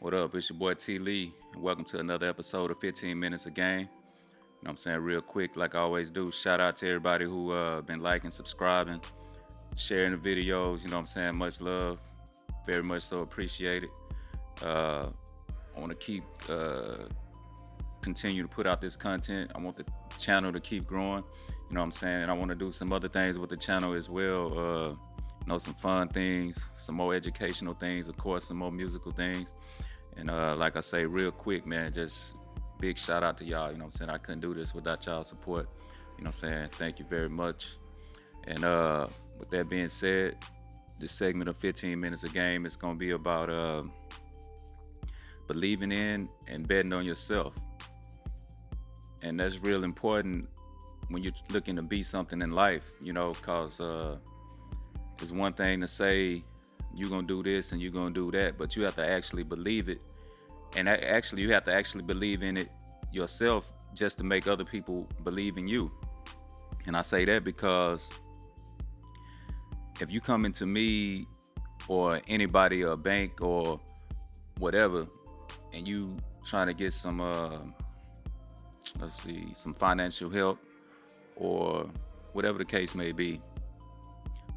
What up? It's your boy T Lee, and welcome to another episode of 15 Minutes of Game. What I'm saying? Real quick, like I always do, shout out to everybody who been liking, subscribing, sharing the videos. What I'm saying? Much love. Very much so appreciated. I want to keep continue to put out this content. I want the channel to keep growing. What I'm saying? And I want to do some other things with the channel as well. Some fun things, some more educational things, of course, some more musical things. And like I say, real quick, man, just big shout out to y'all. I couldn't do this without y'all support. Thank you very much. And with that being said, this segment of 15 Minutes a Game is going to be about believing in and betting on yourself. And that's real important when you're looking to be something in life, because it's one thing to say you're going to do this and you're going to do that, but you have to actually believe it. And actually, you have to actually believe in it yourself just to make other people believe in you. And I say that because if you come into me or anybody, or a bank or whatever, and you trying to get some, some financial help or whatever the case may be,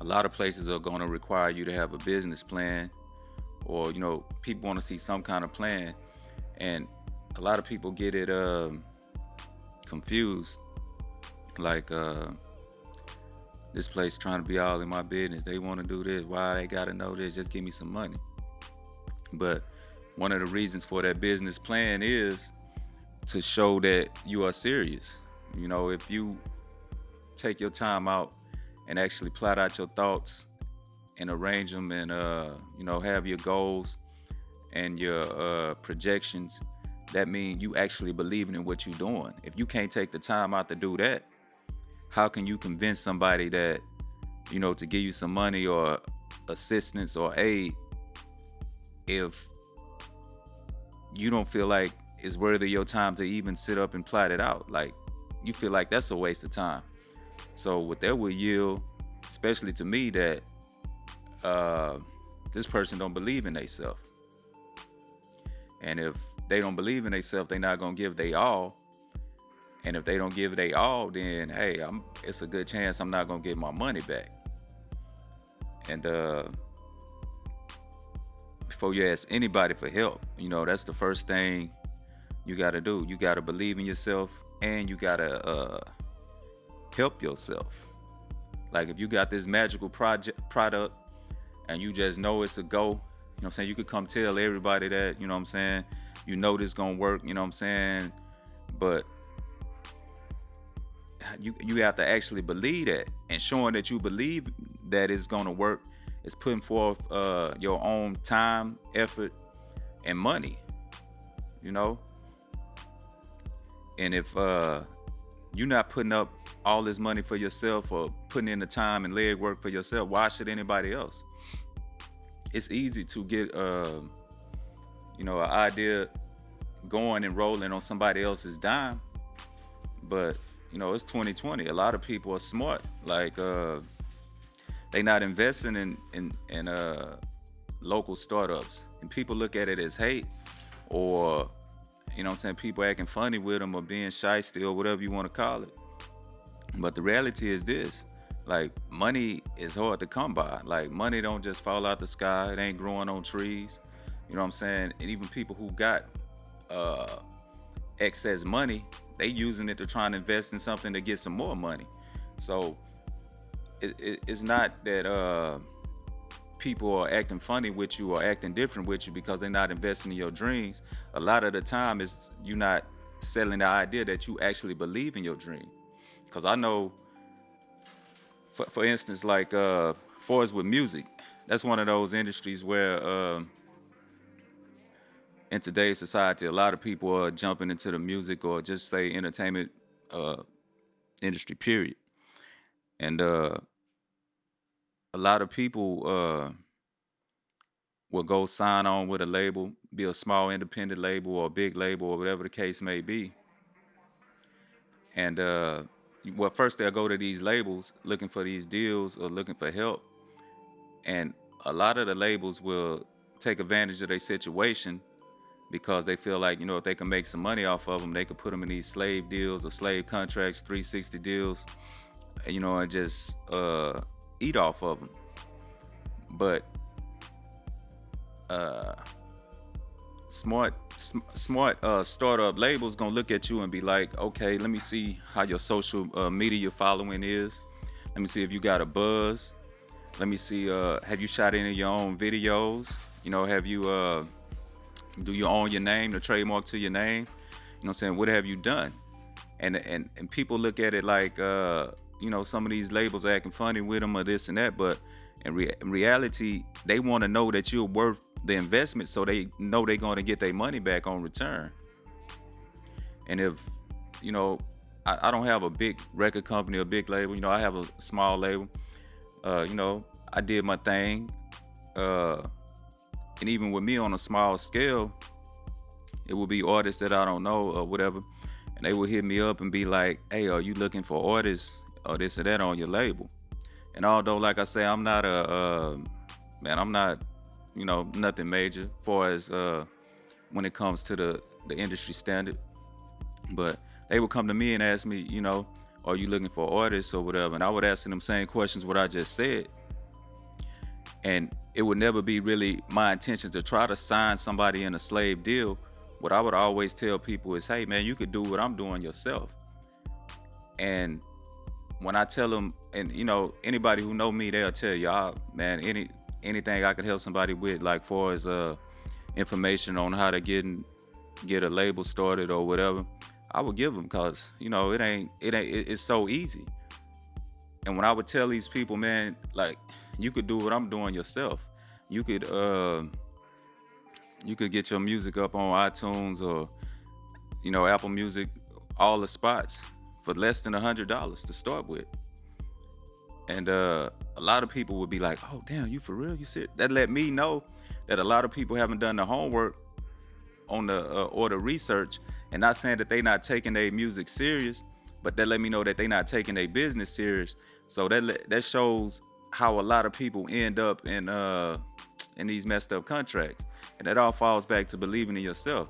a lot of places are going to require you to have a business plan, or people want to see some kind of plan. And a lot of people get it confused, like this place trying to be all in my business. They want to do this. Why they got to know this? Just give me some money. But one of the reasons for that business plan is to show that you are serious. If you take your time out and actually plot out your thoughts and arrange them, and have your goals and your projections, that means you actually believing in what you're doing. If you can't take the time out to do that, how can you convince somebody that to give you some money or assistance or aid if you don't feel like it's worthy of your time to even sit up and plot it out? Like, you feel like that's a waste of time. So what that will yield, especially to me, that this person don't believe in themselves. And if they don't believe in themselves, they're not going to give they all. And if they don't give they all, then, hey, it's a good chance I'm not going to get my money back. And before you ask anybody for help, that's the first thing you got to do. You got to believe in yourself, and you got to help yourself. Like, if you got this magical product and you just know it's a go, you could come tell everybody that, this gonna work, but you have to actually believe that, and showing that you believe that it's gonna work is putting forth your own time, effort, and money, and if you're not putting up all this money for yourself or putting in the time and leg work for yourself, why should anybody else? It's easy to get an idea going and rolling on somebody else's dime, but it's 2020. A lot of people are smart, like they not investing in local startups, and people look at it as hate, or people acting funny with them, or being shysty, or whatever you want to call it. But the reality is this: like, money is hard to come by. Like, money don't just fall out the sky. It ain't growing on trees. And even people who got excess money, they using it to try and invest in something to get some more money. So it's not that people are acting funny with you or acting different with you because they're not investing in your dreams. A lot of the time is you not selling the idea that you actually believe in your dream. Because I know, for instance, like for us with music, that's one of those industries where in today's society, a lot of people are jumping into the music, or just say entertainment industry, period. And a lot of people will go sign on with a label, be a small independent label or a big label or whatever the case may be. And first they'll go to these labels looking for these deals or looking for help. And a lot of the labels will take advantage of their situation because they feel like, if they can make some money off of them, they could put them in these slave deals or slave contracts, 360 deals, and just eat off of them. But uh, smart startup labels gonna look at you and be like, okay, let me see how your social media following is. Let me see if you got a buzz. Let me see, have you shot any of your own videos? Have you do you own your name, the trademark to your name? What I'm saying? What have you done? And people look at it like, some of these labels are acting funny with them or this and that, but in reality, they want to know that you're worth the investment, so they know they're going to get their money back on return. And if, I don't have a big record company, a big label, I have a small label. I did my thing. And even with me on a small scale, it will be artists that I don't know or whatever. And they will hit me up and be like, hey, are you looking for artists or this or that on your label? And although, like I say, I'm not I'm not, nothing major as far as when it comes to the industry standard. But they would come to me and ask me, are you looking for artists or whatever? And I would ask them same questions what I just said. And it would never be really my intention to try to sign somebody in a slave deal. What I would always tell people is, hey, man, you could do what I'm doing yourself. And when I tell them, and anybody who know me, they'll tell you, man, anything I could help somebody with, like far as information on how to get a label started or whatever, I would give them, because it's so easy. And when I would tell these people, man, like, you could do what I'm doing yourself. You could get your music up on iTunes or Apple Music, all the spots, for less than $100 to start with. And a lot of people would be like, oh, damn, you for real? You said that? Let me know that a lot of people haven't done the homework on the or the research, and not saying that they not taking their music serious, but that let me know that they not taking their business serious. So that shows how a lot of people end up in these messed up contracts. And that all falls back to believing in yourself.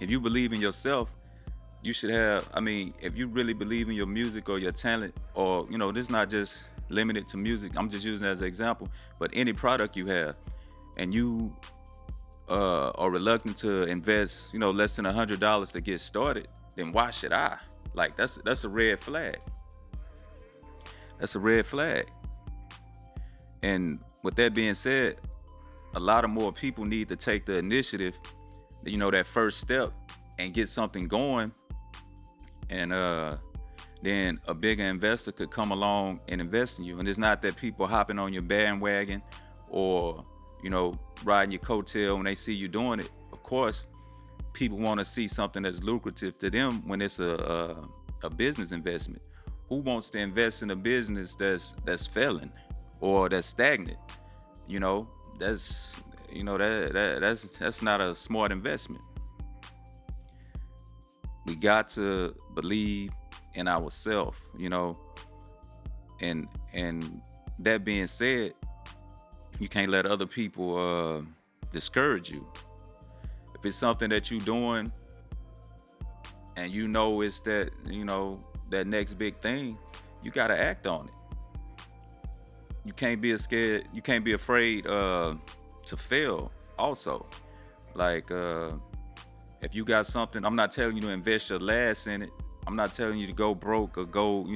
If you believe in yourself, you should have, if you really believe in your music or your talent, or, this is not just limited to music, I'm just using it as an example, but any product you have, and you are reluctant to invest, less than $100 to get started, then why should I? Like, that's a red flag. That's a red flag. And with that being said, a lot of more people need to take the initiative, that first step, and get something going. And then a bigger investor could come along and invest in you. And it's not that people hopping on your bandwagon or, riding your coattail when they see you doing it. Of course, people want to see something that's lucrative to them when it's a business investment. Who wants to invest in a business that's failing or that's stagnant? That's not a smart investment. We got to believe in ourselves, and that being said, you can't let other people discourage you. If it's something that you're doing and it's that, that next big thing, you got to act on it. You can't be scared. You can't be afraid to fail also. Like, if you got something, I'm not telling you to invest your last in it. I'm not telling you to go broke or go,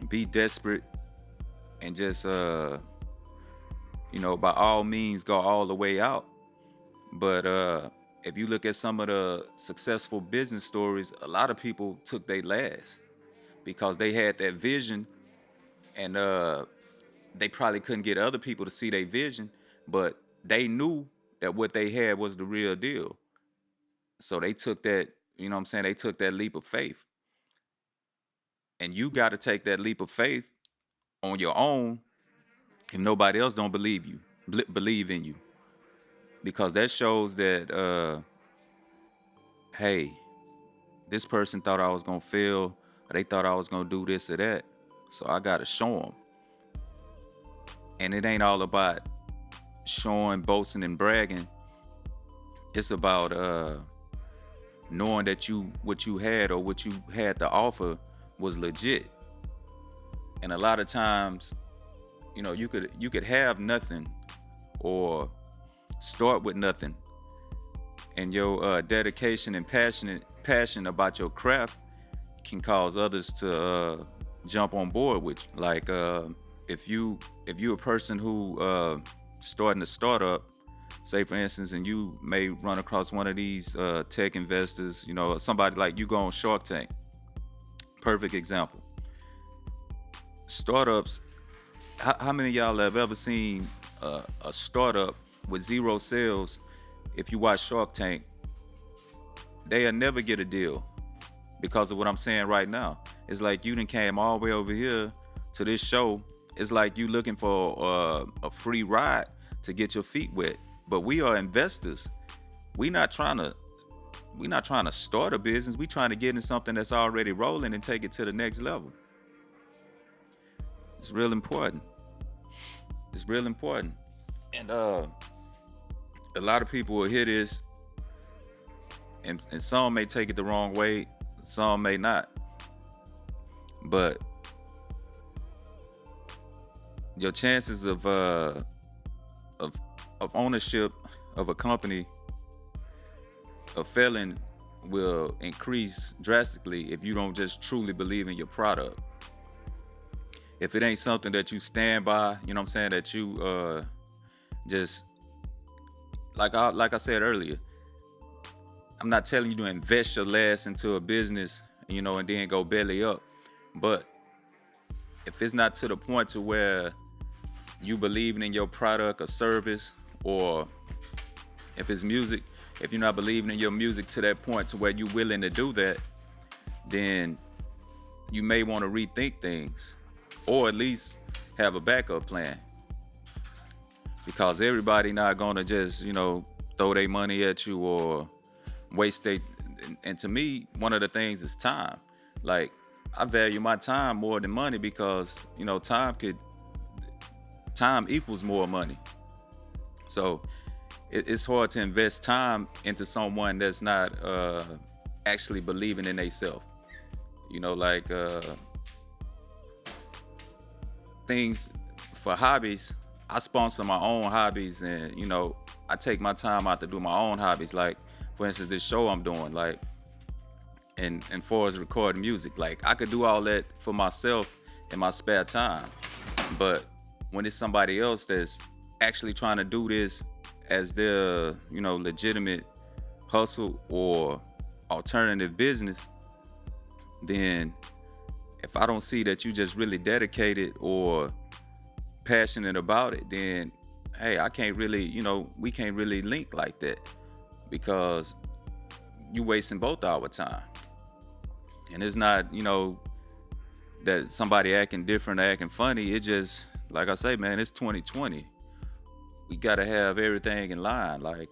be desperate and just, by all means go all the way out. But if you look at some of the successful business stories, a lot of people took their last because they had that vision, and they probably couldn't get other people to see their vision, but they knew that what they had was the real deal. So they took that, they took that leap of faith. And you got to take that leap of faith on your own if nobody else don't believe in you. Because that shows that, hey, this person thought I was going to fail, or they thought I was going to do this or that. So I got to show them. And it ain't all about showing, boasting, and bragging. It's about knowing that what you had or what you had to offer was legit. And a lot of times, you could have nothing or start with nothing, and your dedication and passion about your craft can cause others to jump on board with you. Like if you a person who starting a startup, say for instance, and you may run across one of these tech investors, somebody like you go on Shark Tank. Perfect example. Startups. How many of y'all have ever seen a startup with zero sales? If you watch Shark Tank, they'll never get a deal because of what I'm saying right now. It's like you done came all the way over here to this show. It's like you looking for a free ride to get your feet wet. But we are investors. We not trying to start a business. We trying to get in something that's already rolling and take it to the next level. It's real important. It's real important. And a lot of people will hear this, and some may take it the wrong way, some may not. But your chances of ownership of a company, of failing, will increase drastically if you don't just truly believe in your product. If it ain't something that you stand by, you know what I'm saying, that you just like I said earlier, I'm not telling you to invest your last into a business, and then go belly up. But if it's not to the point to where you believing in your product or service, or if it's music, if you're not believing in your music to that point to where you're willing to do that, then you may want to rethink things, or at least have a backup plan. Because everybody not gonna just, throw their money at you or waste their. And to me, one of the things is time. Like, I value my time more than money because, time equals more money. So it's hard to invest time into someone that's not actually believing in themselves. Things for hobbies. I sponsor my own hobbies, and I take my time out to do my own hobbies. Like, for instance, this show I'm doing, like, and far as recording music, like, I could do all that for myself in my spare time. But when it's somebody else that's actually trying to do this as their, legitimate hustle or alternative business, then if I don't see that you just really dedicated or passionate about it, then hey, I can't really, we can't really link like that, because you wasting both our time. And it's not, that somebody acting different or acting funny. It's just, like I say, man, it's 2020. We gotta have everything in line. Like,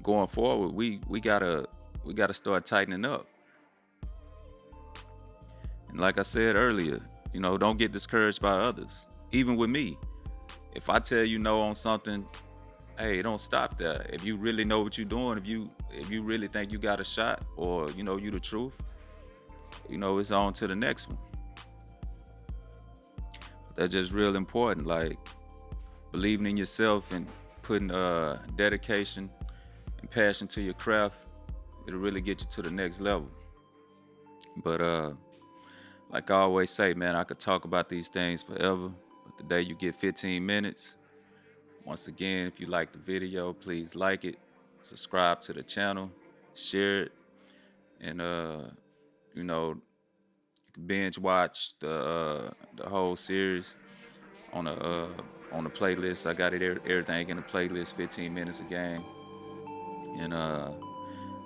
going forward, we gotta start tightening up. And like I said earlier, don't get discouraged by others. Even with me, if I tell you no on something, hey, don't stop there. If you really know what you're doing, if you really think you got a shot, or you the truth, it's on to the next one. That's just real important. Like, believing in yourself and putting dedication and passion to your craft, it'll really get you to the next level. But like I always say, man, I could talk about these things forever, but today you get 15 minutes. Once again, if you like the video, please like it, subscribe to the channel, share it, and you can binge watch the whole series on the playlist. I got it everything in the playlist, 15 minutes a game. And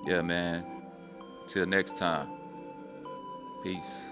yeah, man, till next time, peace.